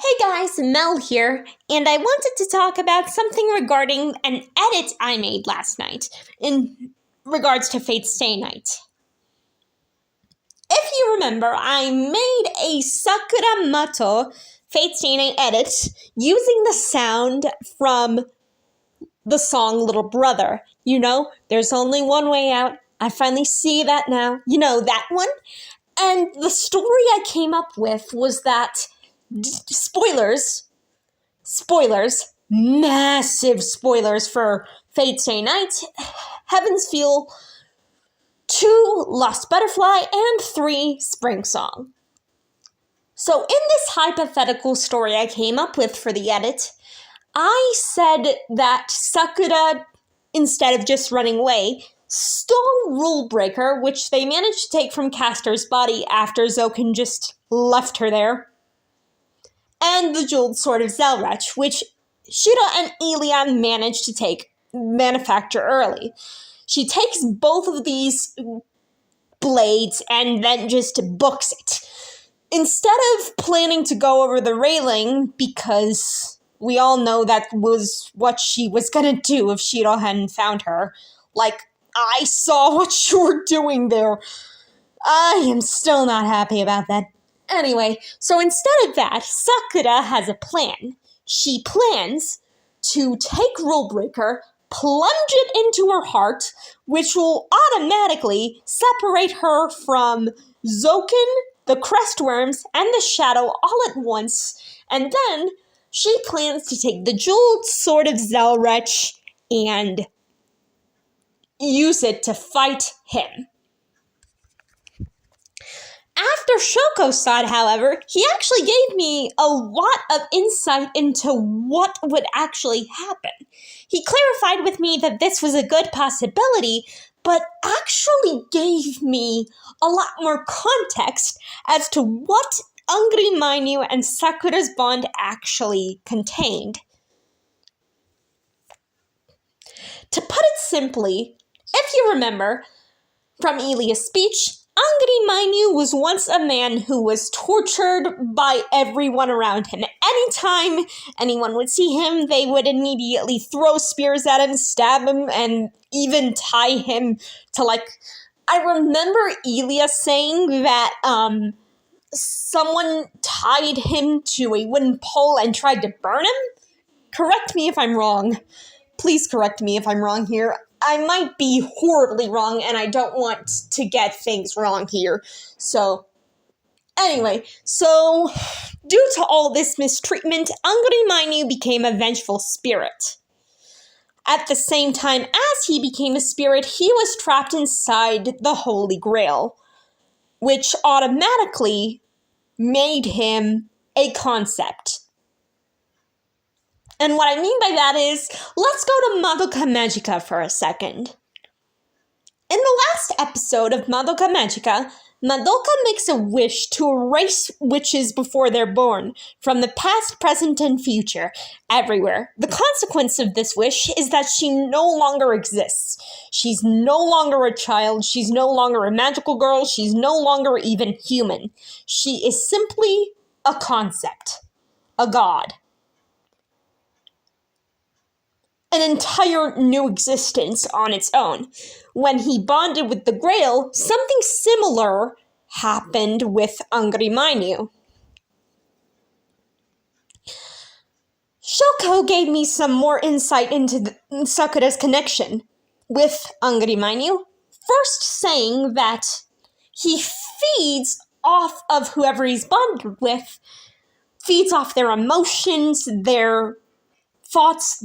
Hey guys, Mel here, and I wanted to talk about something regarding an edit I made last night in regards to Fate Stay Night. If you remember, I made a Sakura Matou Fate Stay Night edit using the sound from the song Little Brother. You know, there's only one way out. I finally see that now. You know, that one? And the story I came up with was that spoilers, massive spoilers for Fate Stay Night, Heaven's Feel, 2, Lost Butterfly, and 3, Spring Song. So in this hypothetical story I came up with for the edit, I said that Sakura, instead of just running away, stole Rule Breaker, which they managed to take from Castor's body after Zoken just left her there, and the Jeweled Sword of Zelrach, which Shira and Elia managed to manufacture early. She takes both of these blades and then just books it. Instead of planning to go over the railing, because we all know that was what she was gonna do if Shira hadn't found her. Like, I saw what you were doing there. I am still not happy about that. Anyway, so instead of that, Sakura has a plan. She plans to take Rule Breaker, plunge it into her heart, which will automatically separate her from Zoken, the Crestworms, and the Shadow all at once, and then she plans to take the Jeweled Sword of Zelrach and use it to fight him. After Shoko saw it, however, he actually gave me a lot of insight into what would actually happen. He clarified with me that this was a good possibility, but actually gave me a lot more context as to what Angry Mainyu and Sakura's bond actually contained. To put it simply, if you remember from Elia's speech, Angry Mainyu was once a man who was tortured by everyone around him. Anytime anyone would see him, they would immediately throw spears at him, stab him, and even tie him to, I remember Elia saying that, someone tied him to a wooden pole and tried to burn him? Correct me if I'm wrong. Please correct me if I'm wrong here. I might be horribly wrong, and I don't want to get things wrong here. So, anyway, due to all this mistreatment, Angry Mainyu became a vengeful spirit. At the same time as he became a spirit, he was trapped inside the Holy Grail, which automatically made him a concept. And what I mean by that is, let's go to Madoka Magica for a second. In the last episode of Madoka Magica, Madoka makes a wish to erase witches before they're born, from the past, present, and future, everywhere. The consequence of this wish is that she no longer exists. She's no longer a child, she's no longer a magical girl, she's no longer even human. She is simply a concept. A god. An entire new existence on its own. When he bonded with the Grail, something similar happened with Angry Mainyu. Shoko gave me some more insight into Sakura's connection with Angry Mainyu, first saying that he feeds off of whoever he's bonded with, feeds off their emotions, their thoughts,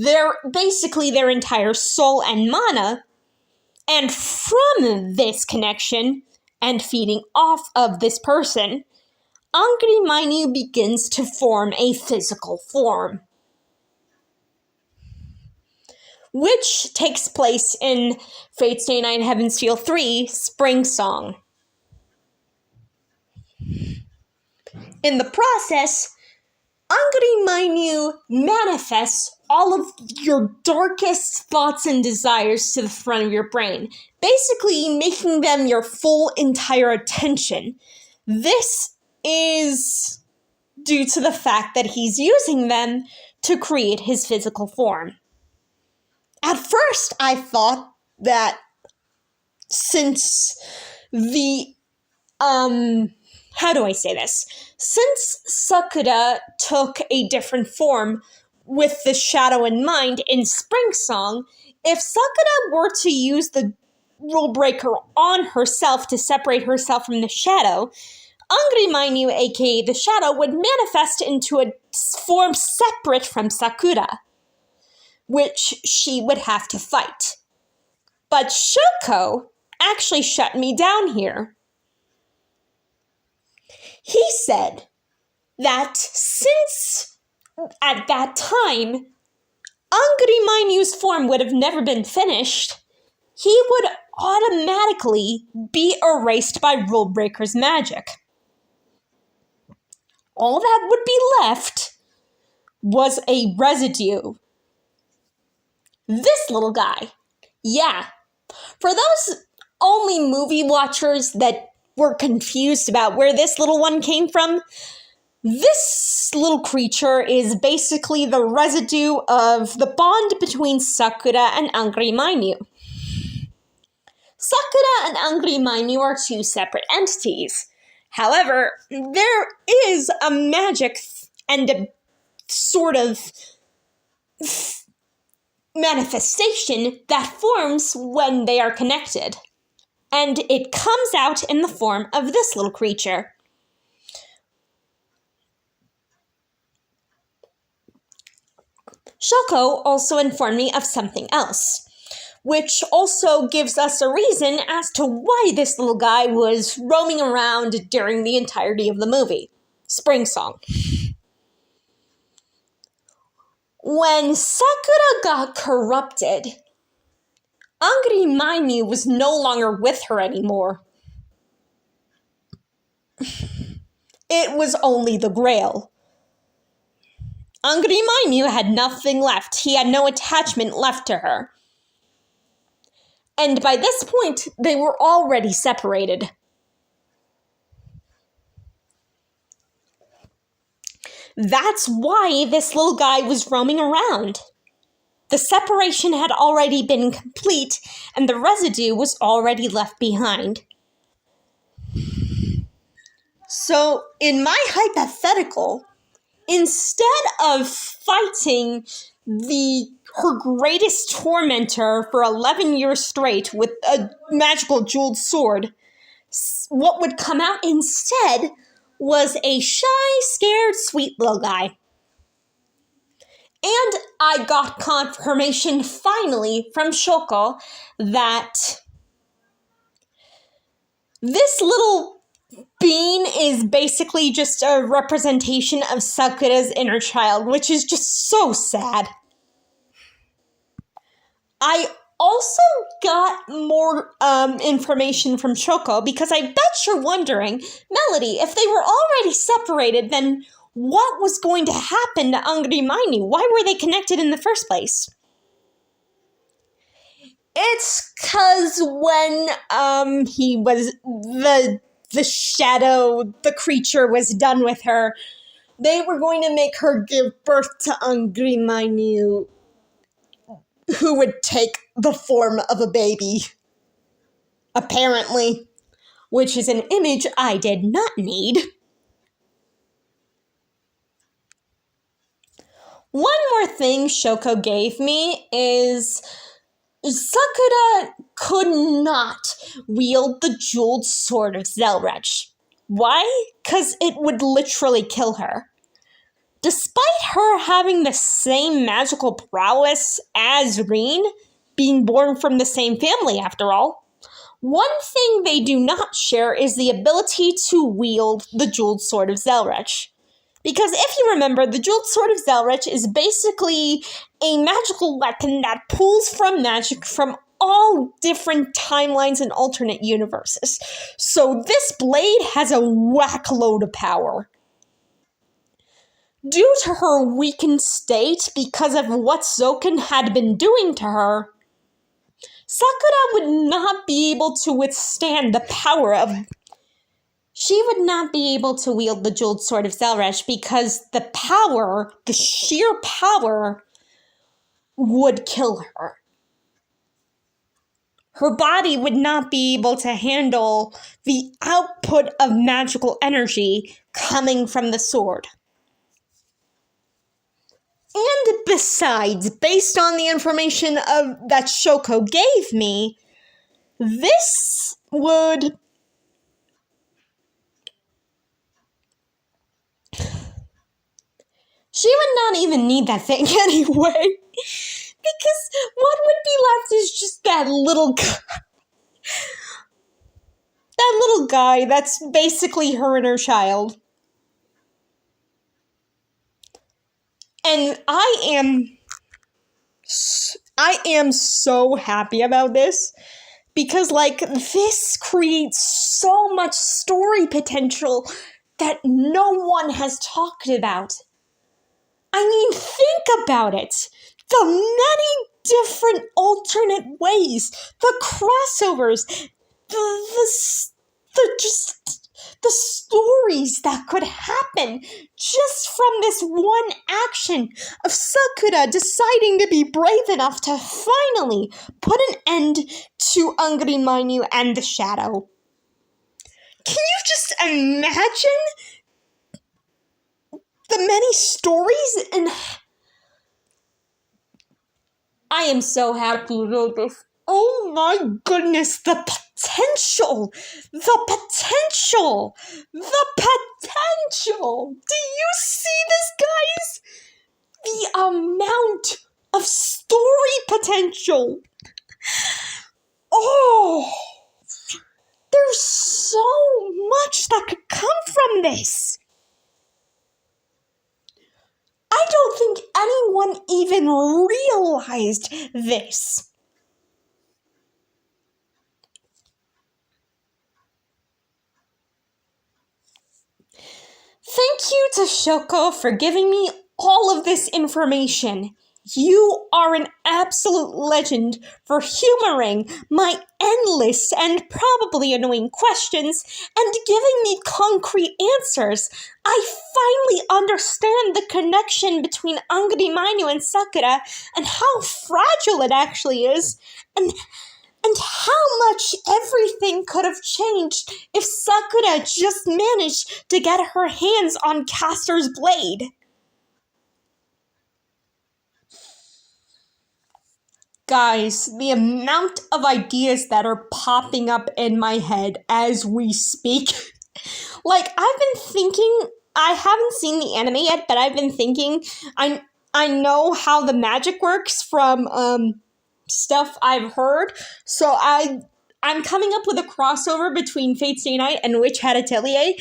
basically their entire soul and mana, and from this connection, and feeding off of this person, Angry Mainyu begins to form a physical form, which takes place in Fate Stay Night Heaven's Feel 3, Spring Song. In the process, Angry Mainyu manifests all of your darkest thoughts and desires to the front of your brain, basically making them your full entire attention. This is due to the fact that he's using them to create his physical form. At first, I thought that since the, how do I say this? Since Sakura took a different form with the shadow in mind in Spring Song, if Sakura were to use the rule breaker on herself to separate herself from the shadow, Angry Mainu, aka the shadow, would manifest into a form separate from Sakura, which she would have to fight. But Shoko actually shut me down here. He said that since at that time, Angry Mainu's form would have never been finished, he would automatically be erased by Rule Breaker's magic. All that would be left was a residue. This little guy. Yeah. For those only movie watchers that were confused about where this little one came from, this little creature is basically the residue of the bond between Sakura and Angry Mainu. Sakura and Angry Mainu are two separate entities. However, there is a magic and a sort of manifestation that forms when they are connected. And it comes out in the form of this little creature. Shoko also informed me of something else, which also gives us a reason as to why this little guy was roaming around during the entirety of the movie. Spring Song. When Sakura got corrupted, Angry Mainu was no longer with her anymore. It was only the Grail. Angry Mainu had nothing left. He had no attachment left to her. And by this point, they were already separated. That's why this little guy was roaming around. The separation had already been complete, and the residue was already left behind. So, in my hypothetical, instead of fighting her greatest tormentor for 11 years straight with a magical jeweled sword, what would come out instead was a shy, scared, sweet little guy. And I got confirmation finally from Shoko that this little bean is basically just a representation of Sakura's inner child, which is just so sad. I also got more information from Shoko because I bet you're wondering, Melody, if they were already separated, then what was going to happen to Angry Mainu? Why were they connected in the first place? It's because when he was the shadow, the creature was done with her, they were going to make her give birth to Angry Mainu, who would take the form of a baby. Apparently. Which is an image I did not need. One more thing Shoko gave me is Sakura could not wield the jeweled sword of Zelrech. Why? Because it would literally kill her. Despite her having the same magical prowess as Reen, being born from the same family after all, one thing they do not share is the ability to wield the jeweled sword of Zelrech. Because if you remember, the jeweled sword of Zelrech is basically a magical weapon that pulls from magic from all different timelines and alternate universes. So this blade has a whack load of power. Due to her weakened state because of what Zoken had been doing to her, Sakura would not be able to withstand the power of she would not be able to wield the jeweled sword of Zelresh because the power, the sheer power, would kill her. Her body would not be able to handle the output of magical energy coming from the sword. And besides, based on the information that Shoko gave me, this would... She would not even need that thing anyway. Because what would be left is just that little guy that's basically her inner child. And I am so happy about this because, like, this creates so much story potential that no one has talked about. I mean, think about it. The many different alternate ways, the crossovers, the stories that could happen just from this one action of Sakura deciding to be brave enough to finally put an end to Angry Mainu and the Shadow. Can you just imagine the many stories? And I am so happy about this. Oh my goodness, the potential! The potential! The potential! Do you see this, guys? The amount of story potential! Oh! There's so much that could come from this! I don't think anyone even realized this. Thank you to Shoko for giving me all of this information. You are an absolute legend for humoring my endless and probably annoying questions and giving me concrete answers. I finally understand the connection between Angry Mainu and Sakura and how fragile it actually is, and how much everything could have changed if Sakura just managed to get her hands on Castor's blade. Guys, the amount of ideas that are popping up in my head as we speak. Like, I've been thinking, I haven't seen the anime yet, but I've been thinking, I know how the magic works from, stuff I've heard, so I'm coming up with a crossover between Fate Stay Night and Witch Hat Atelier.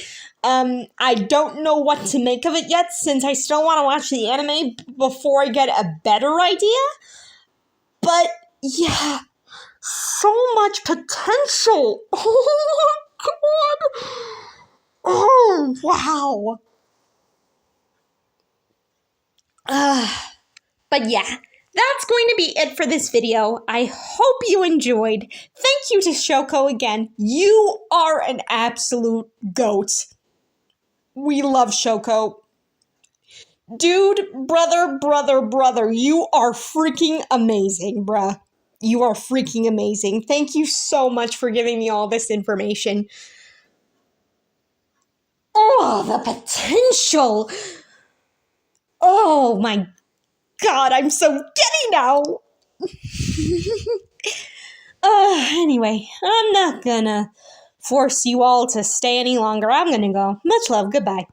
I don't know what to make of it yet, since I still want to watch the anime before I get a better idea. But, yeah, so much potential! Oh my god! Oh, wow! But yeah, that's going to be it for this video. I hope you enjoyed. Thank you to Shoko again. You are an absolute goat. We love Shoko. Dude, brother, you are freaking amazing, bruh. You are freaking amazing. Thank you so much for giving me all this information. Oh, the potential! Oh my god, I'm so giddy now! Anyway, I'm not gonna force you all to stay any longer. I'm gonna go. Much love, goodbye.